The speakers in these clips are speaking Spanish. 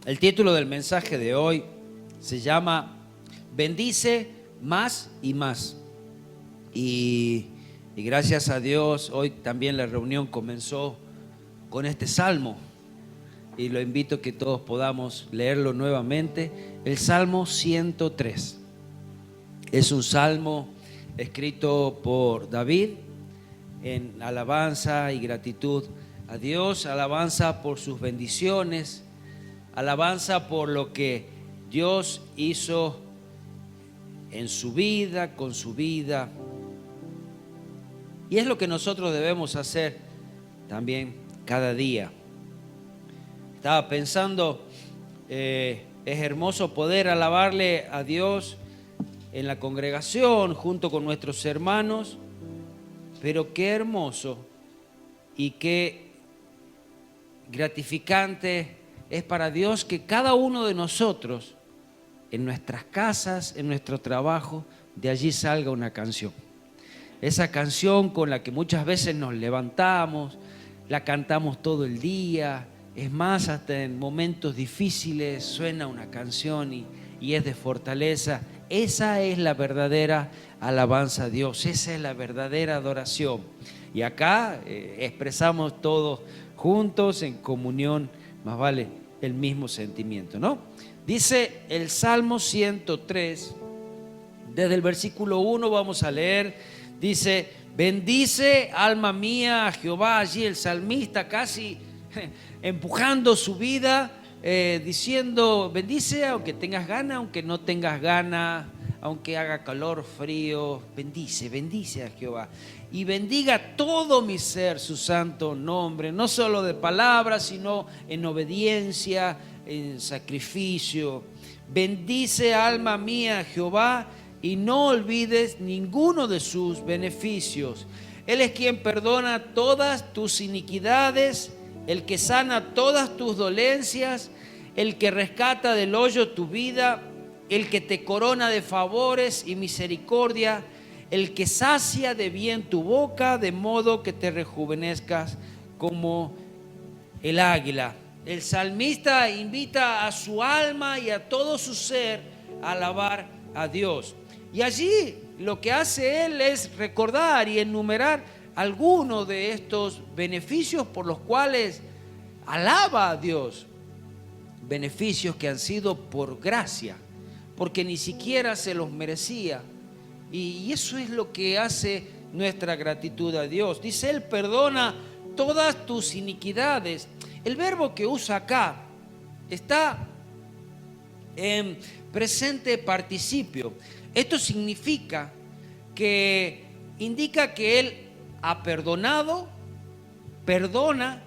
El título del mensaje de hoy se llama Bendice más y más. Y gracias a Dios, hoy también la reunión comenzó con este salmo. Y lo invito a que todos podamos leerlo nuevamente. El Salmo 103. Es un salmo escrito por David en alabanza y gratitud a Dios, alabanza por sus bendiciones, alabanza por lo que Dios hizo en su vida, con su vida. Y es lo que nosotros debemos hacer también cada día. Estaba pensando, es hermoso poder alabarle a Dios en la congregación junto con nuestros hermanos, pero qué hermoso y qué gratificante es para Dios que cada uno de nosotros, en nuestras casas, en nuestro trabajo, de allí salga una canción. Esa canción con la que muchas veces nos levantamos, la cantamos todo el día. Es más, hasta en momentos difíciles suena una canción y es de fortaleza. Esa es la verdadera alabanza a Dios, esa es la verdadera adoración. Y acá expresamos todos juntos en comunión, más vale el mismo sentimiento, ¿no? Dice el Salmo 103, desde el versículo 1 vamos a leer, dice: bendice alma mía a Jehová. Allí el salmista casi empujando su vida, diciendo: bendice aunque tengas ganas, aunque no tengas ganas, aunque haga calor, frío, bendice a Jehová. Y bendiga todo mi ser su santo nombre, no solo de palabras, sino en obediencia, en sacrificio. Bendice alma mía a Jehová y no olvides ninguno de sus beneficios. Él es quien perdona todas tus iniquidades, el que sana todas tus dolencias, el que rescata del hoyo tu vida, el que te corona de favores y misericordia, el que sacia de bien tu boca, de modo que te rejuvenezcas como el águila. El salmista invita a su alma y a todo su ser a alabar a Dios. Y allí lo que hace él es recordar y enumerar algunos de estos beneficios por los cuales alaba a Dios. Beneficios que han sido por gracia, porque ni siquiera se los merecía. Y eso es lo que hace nuestra gratitud a Dios. Dice: Él perdona todas tus iniquidades. El verbo que usa acá está en presente participio. Esto significa que indica que Él ha perdonado, perdona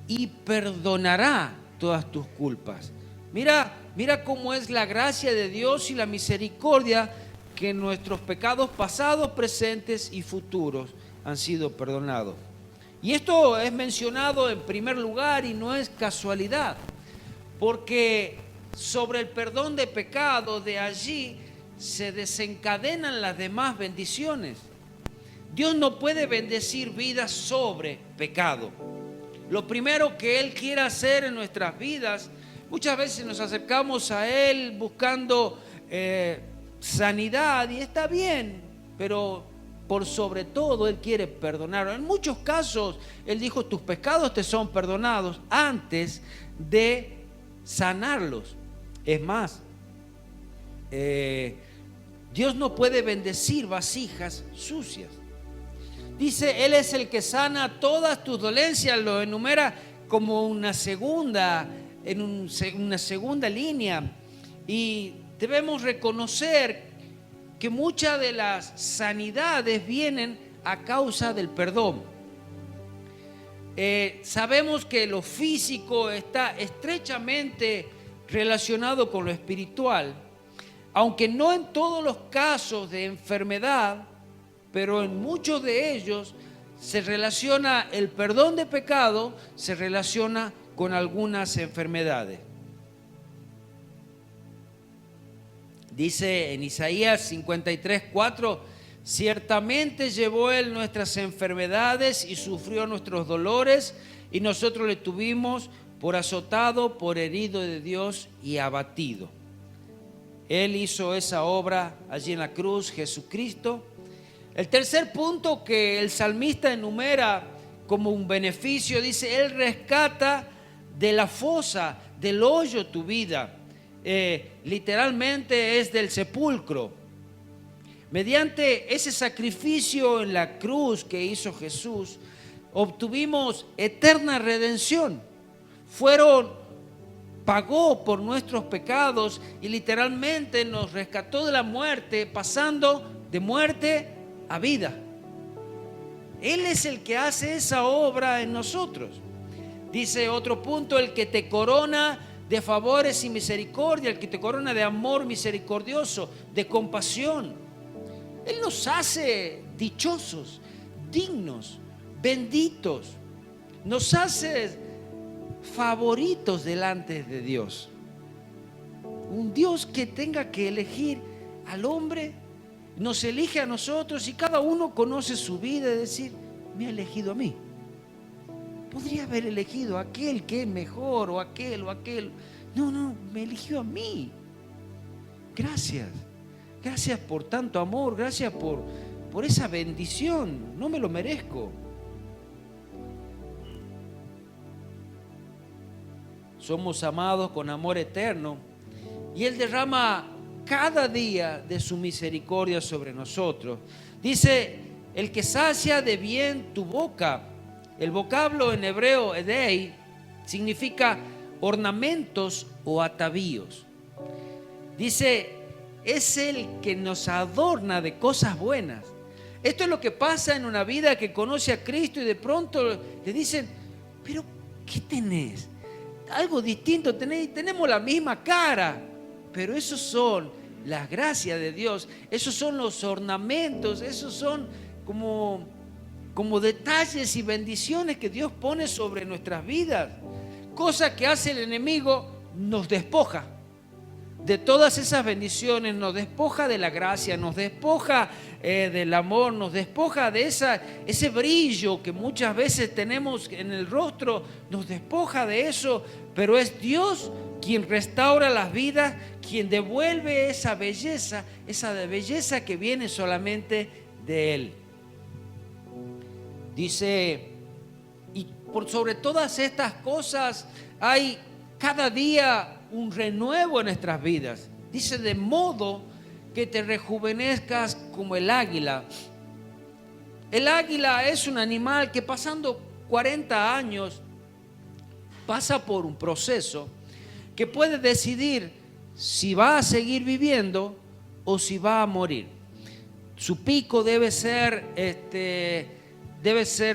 y perdonará todas tus culpas. Mira cómo es la gracia de Dios y la misericordia, que nuestros pecados pasados, presentes y futuros han sido perdonados. Y esto es mencionado en primer lugar y no es casualidad, porque sobre el perdón de pecado, de allí se desencadenan las demás bendiciones. Dios no puede bendecir vidas sobre pecado. Lo primero que Él quiere hacer en nuestras vidas, muchas veces nos acercamos a Él buscando sanidad, y está bien, pero por sobre todo Él quiere perdonar. En muchos casos Él dijo: tus pecados te son perdonados, antes de sanarlos. Es más, Dios no puede bendecir vasijas sucias. Dice: Él es el que sana todas tus dolencias. Lo enumera como una segunda línea. Y debemos reconocer que muchas de las sanidades vienen a causa del perdón. Sabemos que lo físico está estrechamente relacionado con lo espiritual, aunque no en todos los casos de enfermedad, pero en muchos de ellos se relaciona el perdón de pecado, se relaciona con algunas enfermedades. Dice en Isaías 53:4: ciertamente llevó Él nuestras enfermedades y sufrió nuestros dolores, y nosotros le tuvimos por azotado, por herido de Dios y abatido. Él hizo esa obra allí en la cruz, Jesucristo. El tercer punto que el salmista enumera como un beneficio, dice, Él rescata de la fosa, del hoyo tu vida. Literalmente es del sepulcro. Mediante ese sacrificio en la cruz que hizo Jesús, obtuvimos eterna redención. Pagó por nuestros pecados y literalmente nos rescató de la muerte, pasando de muerte a vida. Él es el que hace esa obra en nosotros. Dice otro punto, el que te corona de favores y misericordia, el que te corona de amor misericordioso, de compasión. Él nos hace dichosos, dignos, benditos. Nos hace favoritos delante de Dios. Un Dios que tenga que elegir al hombre, nos elige a nosotros y cada uno conoce su vida y decir, me ha elegido a mí. Podría haber elegido a aquel que es mejor o aquel. No, me eligió a mí. Gracias. Gracias por tanto amor, gracias por esa bendición. No me lo merezco. Somos amados con amor eterno y Él derrama cada día de su misericordia sobre nosotros. Dice, el que sacia de bien tu boca. El vocablo en hebreo, edei, significa ornamentos o atavíos. Dice, es el que nos adorna de cosas buenas. Esto es lo que pasa en una vida que conoce a Cristo y de pronto le dicen, pero ¿qué tenés? Algo distinto tenés, tenemos la misma cara, pero esos son las gracias de Dios, esos son los ornamentos, esos son como detalles y bendiciones que Dios pone sobre nuestras vidas. Cosa que hace el enemigo, nos despoja de todas esas bendiciones, nos despoja de la gracia, nos despoja del amor, nos despoja de ese brillo que muchas veces tenemos en el rostro, nos despoja de eso, pero es Dios quien restaura las vidas, quien devuelve esa belleza que viene solamente de Él. Dice, y por sobre todas estas cosas hay cada día un renuevo en nuestras vidas. Dice, de modo que te rejuvenezcas como el águila. El águila es un animal que pasando 40 años pasa por un proceso que puede decidir si va a seguir viviendo o si va a morir. Su pico debe ser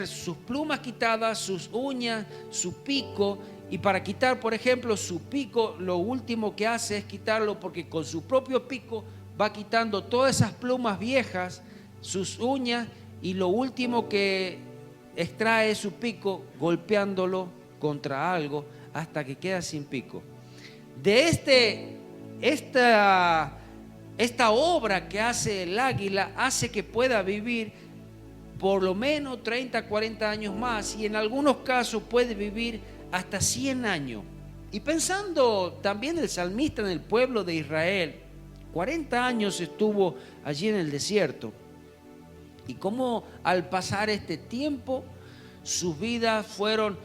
sus plumas quitadas, sus uñas, su pico. Y para quitar, por ejemplo, su pico, lo último que hace es quitarlo porque con su propio pico va quitando todas esas plumas viejas, sus uñas, y lo último que extrae es su pico golpeándolo contra algo hasta que queda sin pico. De esta obra que hace el águila hace que pueda vivir por lo menos 30, 40 años más y en algunos casos puede vivir hasta 100 años. Y pensando también el salmista en el pueblo de Israel, 40 años estuvo allí en el desierto. Y cómo al pasar este tiempo, sus vidas fueron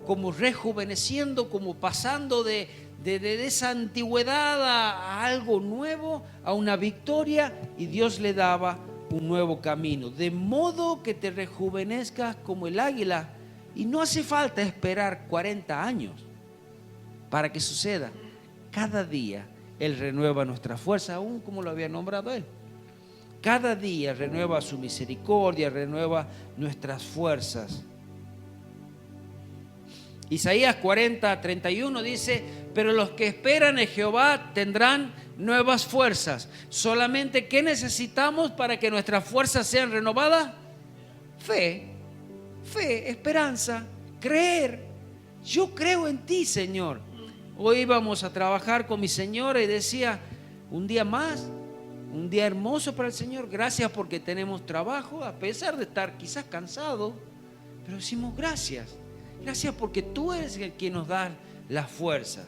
como rejuveneciendo, como pasando de esa antigüedad a algo nuevo, a una victoria, y Dios le daba un nuevo camino. De modo que te rejuvenezcas como el águila. Y no hace falta esperar 40 años para que suceda. Cada día Él renueva nuestra fuerza, aún como lo había nombrado Él. Cada día renueva su misericordia, renueva nuestras fuerzas. Isaías 40:31 dice, pero los que esperan en Jehová tendrán nuevas fuerzas. Solamente, ¿qué necesitamos para que nuestras fuerzas sean renovadas? Fe, esperanza, creer. Yo creo en ti, Señor. Hoy íbamos a trabajar con mi señora y decía, un día más, un día hermoso para el Señor. Gracias porque tenemos trabajo, a pesar de estar quizás cansados, pero decimos gracias. Gracias porque tú eres el que nos da las fuerzas.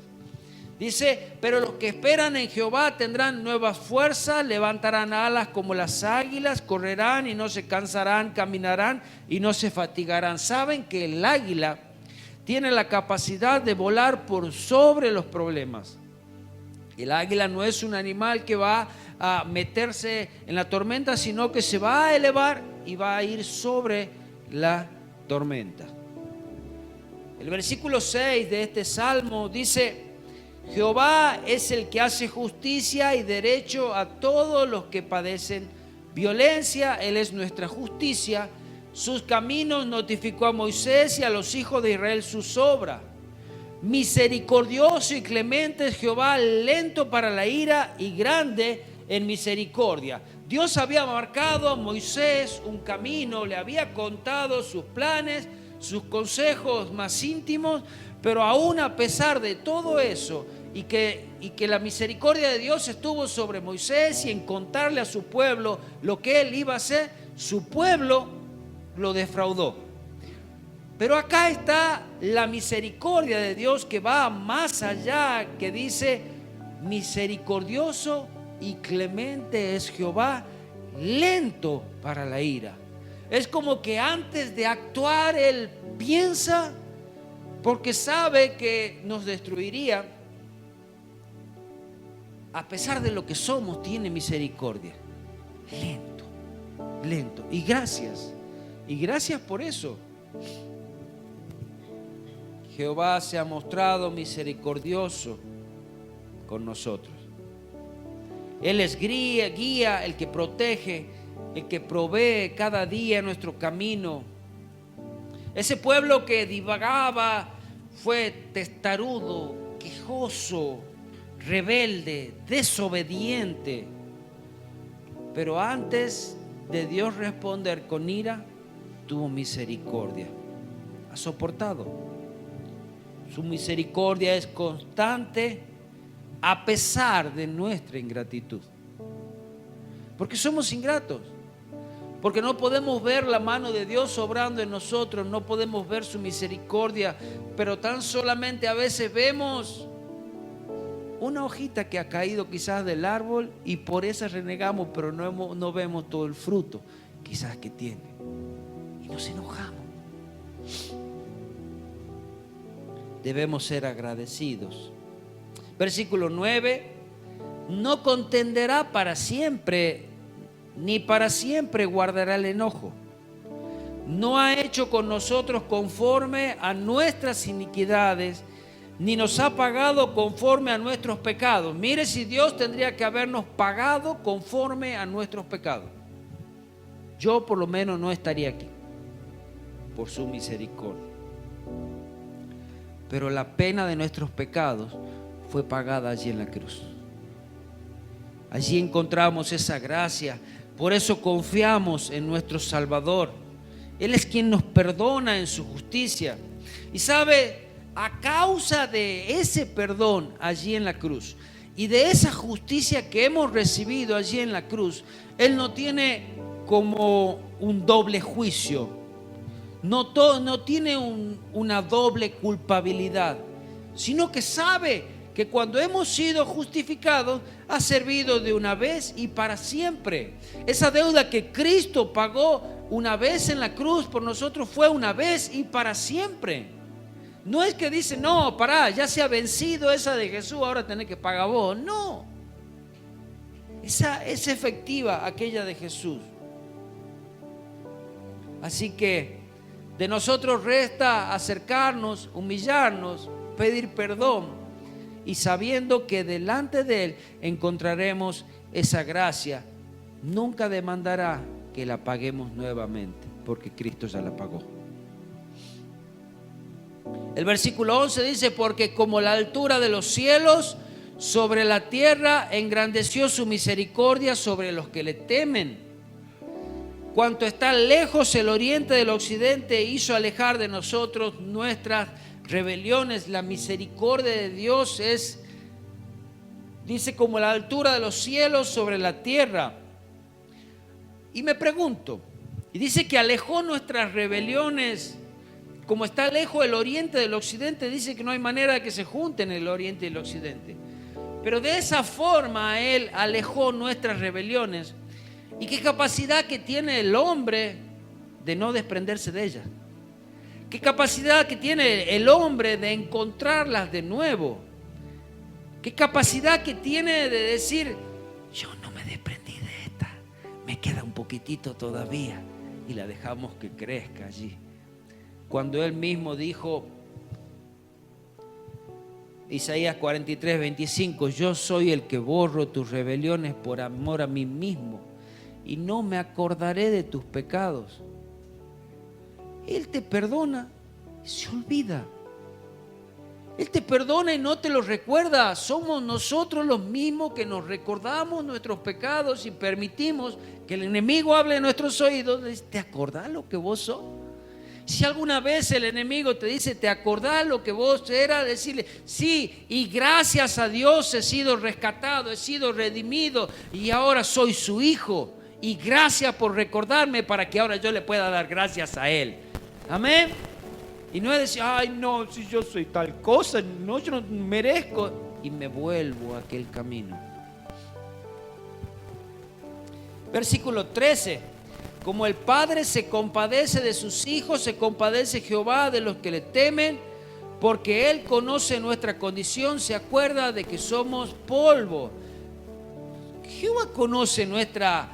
Dice, pero los que esperan en Jehová tendrán nuevas fuerzas, levantarán alas como las águilas, correrán y no se cansarán, caminarán y no se fatigarán. ¿Saben que el águila tiene la capacidad de volar por sobre los problemas? El águila no es un animal que va a meterse en la tormenta, sino que se va a elevar y va a ir sobre la tormenta. El versículo 6 de este salmo dice: Jehová es el que hace justicia y derecho a todos los que padecen violencia. Él es nuestra justicia. Sus caminos notificó a Moisés y a los hijos de Israel sus obras. Misericordioso y clemente es Jehová, lento para la ira y grande en misericordia. Dios había marcado a Moisés un camino, le había contado sus planes, sus consejos más íntimos, pero aún a pesar de todo eso y que la misericordia de Dios estuvo sobre Moisés y en contarle a su pueblo lo que él iba a hacer, su pueblo lo defraudó. Pero acá está la misericordia de Dios que va más allá, que dice: misericordioso y clemente es Jehová, lento para la ira. Es como que antes de actuar Él piensa, porque sabe que nos destruiría. A pesar de lo que somos, tiene misericordia. Lento. Y gracias por eso. Jehová se ha mostrado misericordioso con nosotros. Él es guía, el que protege, el que provee cada día nuestro camino. Ese pueblo que divagaba fue testarudo, quejoso, rebelde, desobediente. Pero antes de Dios responder con ira, tuvo misericordia. Ha soportado. Su misericordia es constante a pesar de nuestra ingratitud. Porque somos ingratos. Porque no podemos ver la mano de Dios obrando en nosotros, no podemos ver su misericordia, pero tan solamente a veces vemos una hojita que ha caído quizás del árbol y por eso renegamos, pero no vemos todo el fruto quizás que tiene. Y nos enojamos. Debemos ser agradecidos. Versículo 9: no contenderá para siempre, ni para siempre guardará el enojo. No ha hecho con nosotros conforme a nuestras iniquidades, ni nos ha pagado conforme a nuestros pecados. Mire, si Dios tendría que habernos pagado conforme a nuestros pecados, yo por lo menos no estaría aquí, por su misericordia. Pero la pena de nuestros pecados fue pagada allí en la cruz. Allí encontramos esa gracia. Por eso confiamos en nuestro Salvador. Él es quien nos perdona en su justicia. Y sabe, a causa de ese perdón allí en la cruz y de esa justicia que hemos recibido allí en la cruz, Él no tiene como un doble juicio. No tiene una doble culpabilidad, sino que sabe que cuando hemos sido justificados ha servido de una vez y para siempre. Esa deuda que Cristo pagó una vez en la cruz por nosotros fue una vez y para siempre. No es que dice, no, pará, ya se ha vencido esa de Jesús, ahora tenés que pagar vos. No, esa es efectiva, aquella de Jesús. Así que de nosotros resta acercarnos, humillarnos, pedir perdón y sabiendo que delante de Él encontraremos esa gracia. Nunca demandará que la paguemos nuevamente porque Cristo ya la pagó. El versículo 11 dice: porque como la altura de los cielos sobre la tierra, engrandeció su misericordia sobre los que le temen. Cuanto está lejos el oriente del occidente, hizo alejar de nosotros nuestras rebeliones. La misericordia de Dios es, dice, como la altura de los cielos sobre la tierra. Y me pregunto, y dice que alejó nuestras rebeliones como está lejos el oriente del occidente, dice que no hay manera de que se junten el oriente y el occidente. Pero de esa forma Él alejó nuestras rebeliones. ¿Y qué capacidad que tiene el hombre de no desprenderse de ellas? ¿Qué capacidad que tiene el hombre de encontrarlas de nuevo? ¿Qué capacidad que tiene de decir, yo no me desprendí de esta, me queda un poquitito todavía, y la dejamos que crezca allí? Cuando Él mismo dijo, Isaías 43, 25, yo soy el que borro tus rebeliones por amor a mí mismo y no me acordaré de tus pecados. Él te perdona y se olvida. Él te perdona y no te lo recuerda. Somos nosotros los mismos que nos recordamos nuestros pecados y permitimos que el enemigo hable en nuestros oídos. ¿Te acordás lo que vos sos? Si alguna vez el enemigo te dice, ¿te acordás lo que vos eras? Decirle, sí, y gracias a Dios he sido rescatado, he sido redimido y ahora soy su hijo. Y gracias por recordarme para que ahora yo le pueda dar gracias a Él. Amén. Y no es decir, ay no, si yo soy tal cosa, no, yo no merezco. Y me vuelvo a aquel camino. Versículo 13. Como el Padre se compadece de sus hijos, se compadece Jehová de los que le temen, porque Él conoce nuestra condición, se acuerda de que somos polvo. Jehová conoce nuestra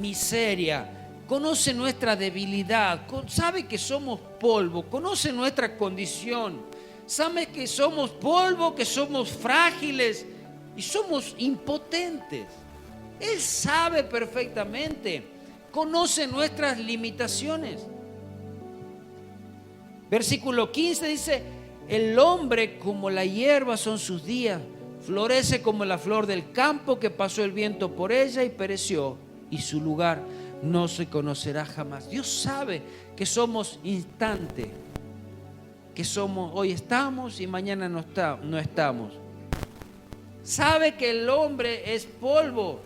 miseria, conoce nuestra debilidad, sabe que somos polvo, conoce nuestra condición, sabe que somos polvo, que somos frágiles y somos impotentes. Él sabe perfectamente. Conoce nuestras limitaciones. Versículo 15 dice, el hombre como la hierba son sus días, florece como la flor del campo que pasó el viento por ella y pereció, y su lugar no se conocerá jamás. Dios sabe que somos instante, que somos, hoy estamos y mañana no estamos. Sabe que el hombre es polvo.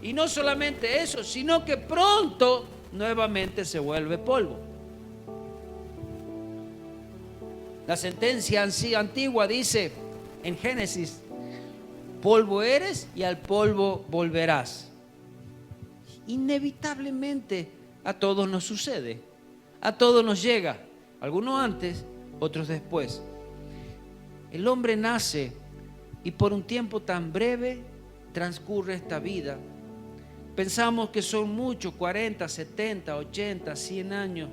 Y no solamente eso, sino que pronto nuevamente se vuelve polvo. La sentencia antigua dice en Génesis, polvo eres y al polvo volverás. Inevitablemente a todos nos sucede, a todos nos llega, algunos antes, otros después. El hombre nace y por un tiempo tan breve transcurre esta vida. Pensamos que son muchos, 40, 70, 80, 100 años,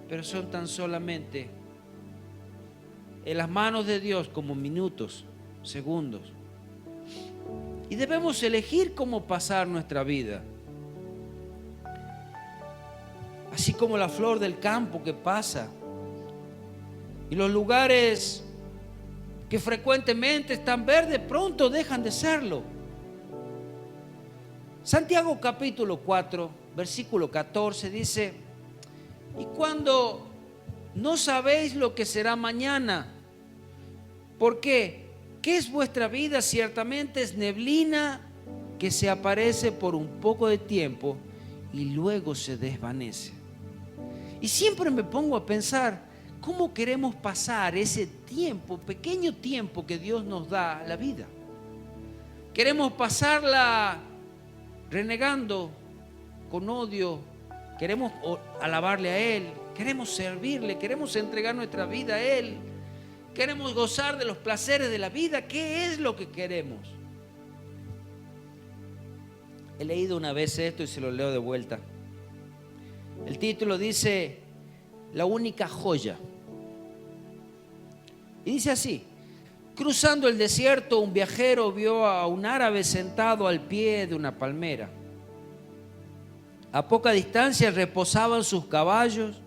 pero son tan solamente en las manos de Dios como minutos, segundos. Y debemos elegir cómo pasar nuestra vida. Así como la flor del campo que pasa. Y los lugares que frecuentemente están verdes, pronto dejan de serlo. Santiago capítulo 4, versículo 14 dice, y cuando no sabéis lo que será mañana, ¿por qué? ¿Qué es vuestra vida? Ciertamente es neblina que se aparece por un poco de tiempo y luego se desvanece. Y siempre me pongo a pensar, ¿cómo queremos pasar ese tiempo, pequeño tiempo que Dios nos da la vida? Queremos pasarla renegando, con odio, queremos alabarle a Él, queremos servirle, queremos entregar nuestra vida a Él, queremos gozar de los placeres de la vida. ¿Qué es lo que queremos? He leído una vez esto y se lo leo de vuelta. El título dice, la única joya. Y dice así, cruzando el desierto, un viajero vio a un árabe sentado al pie de una palmera. A poca distancia reposaban sus caballos,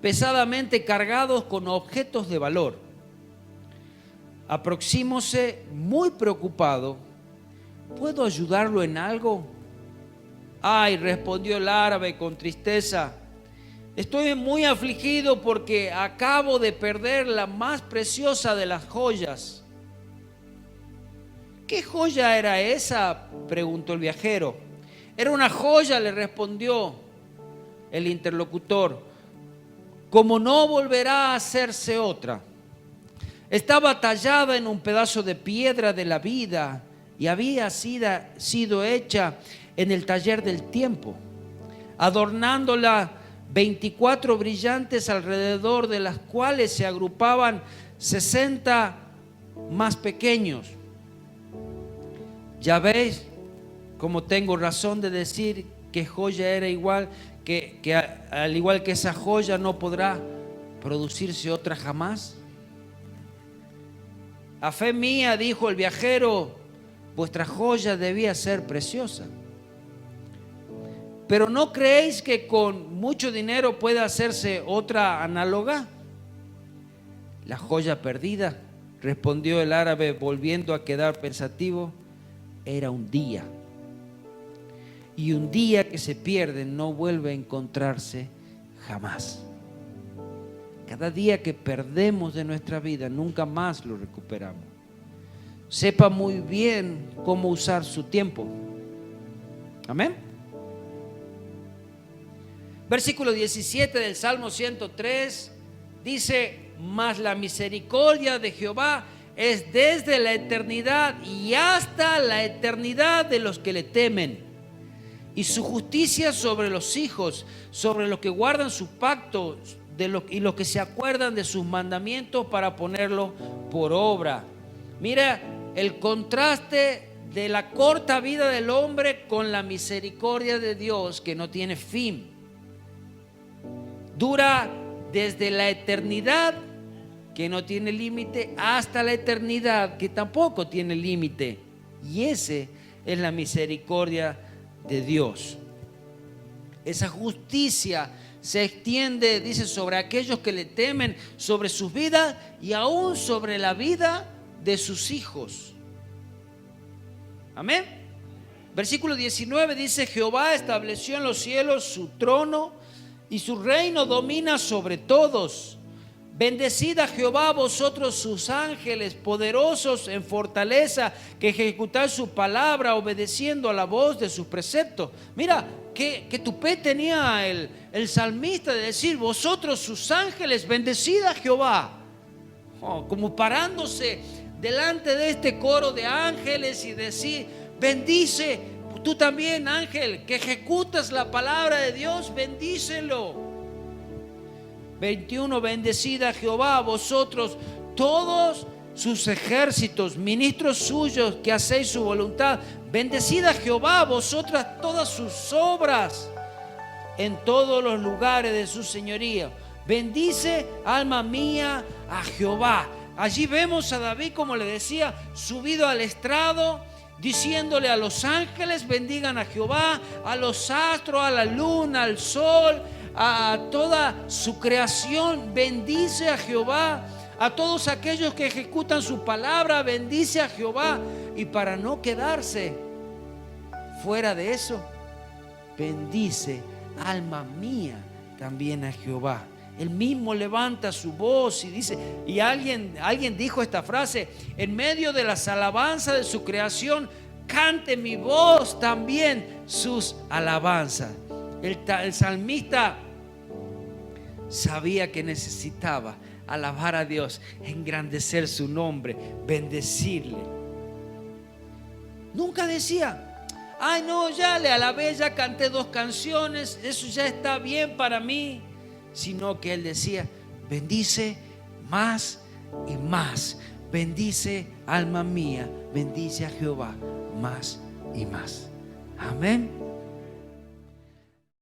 pesadamente cargados con objetos de valor. Aproximóse muy preocupado. ¿Puedo ayudarlo en algo? Ay, respondió el árabe con tristeza. Estoy muy afligido porque acabo de perder la más preciosa de las joyas. ¿Qué joya era esa?, preguntó el viajero. Era una joya, le respondió el interlocutor. como no volverá a hacerse otra. Estaba tallada en un pedazo de piedra de la vida y había sido hecha en el taller del tiempo, adornándola 24 brillantes alrededor, de las cuales se agrupaban 60 más pequeños. Ya veis cómo tengo razón de decir que joya era igual, que al igual que esa joya no podrá producirse otra jamás. A fe mía, dijo el viajero, vuestra joya debía ser preciosa. Pero ¿no creéis que con mucho dinero puede hacerse otra análoga? La joya perdida, respondió el árabe, volviendo a quedar pensativo, era un día. Y un día que se pierde no vuelve a encontrarse jamás. Cada día que perdemos de nuestra vida nunca más lo recuperamos. Sepa muy bien cómo usar su tiempo. Amén. Versículo 17 del Salmo 103 dice: mas la misericordia de Jehová es desde la eternidad y hasta la eternidad de los que le temen, y su justicia sobre los hijos, sobre los que guardan su pacto, y los que se acuerdan de sus mandamientos para ponerlo por obra. Mira el contraste de la corta vida del hombre con la misericordia de Dios, que no tiene fin. Dura desde la eternidad, que no tiene límite, hasta la eternidad, que tampoco tiene límite. Y ese es la misericordia de Dios. Esa justicia se extiende, dice, sobre aquellos que le temen, sobre sus vidas y aún sobre la vida de sus hijos. Amén. Versículo 19 dice: Jehová estableció en los cielos su trono y su reino domina sobre todos. Bendecid a Jehová vosotros sus ángeles, poderosos en fortaleza, que ejecutáis su palabra, obedeciendo a la voz de sus preceptos. Mira, que tupé tenía el salmista de decir: vosotros sus ángeles, bendecid a Jehová. Como parándose delante de este coro de ángeles y decir: bendice tú también, ángel, que ejecutas la palabra de Dios, bendícelo. 21, bendecid a Jehová vosotros todos sus ejércitos, ministros suyos que hacéis su voluntad. Bendecid a Jehová vosotras todas sus obras en todos los lugares de su señoría. Bendice, alma mía, a Jehová. Allí vemos a David, como le decía, subido al estrado, diciéndole a los ángeles: bendigan a Jehová, a los astros, a la luna, al sol, a toda su creación. Bendice a Jehová. A todos aquellos que ejecutan su palabra, bendice a Jehová. Y para no quedarse fuera de eso, bendice, alma mía, también a Jehová. Él mismo levanta su voz y dice, y alguien dijo esta frase: en medio de las alabanzas de su creación, cante mi voz también sus alabanzas. El salmista sabía que necesitaba alabar a Dios, engrandecer su nombre, bendecirle. Nunca decía: ay no, ya le alabé, ya canté 2 canciones, eso ya está bien para mí. Sino que él decía: bendice más y más. Bendice, alma mía, bendice a Jehová más y más. Amén.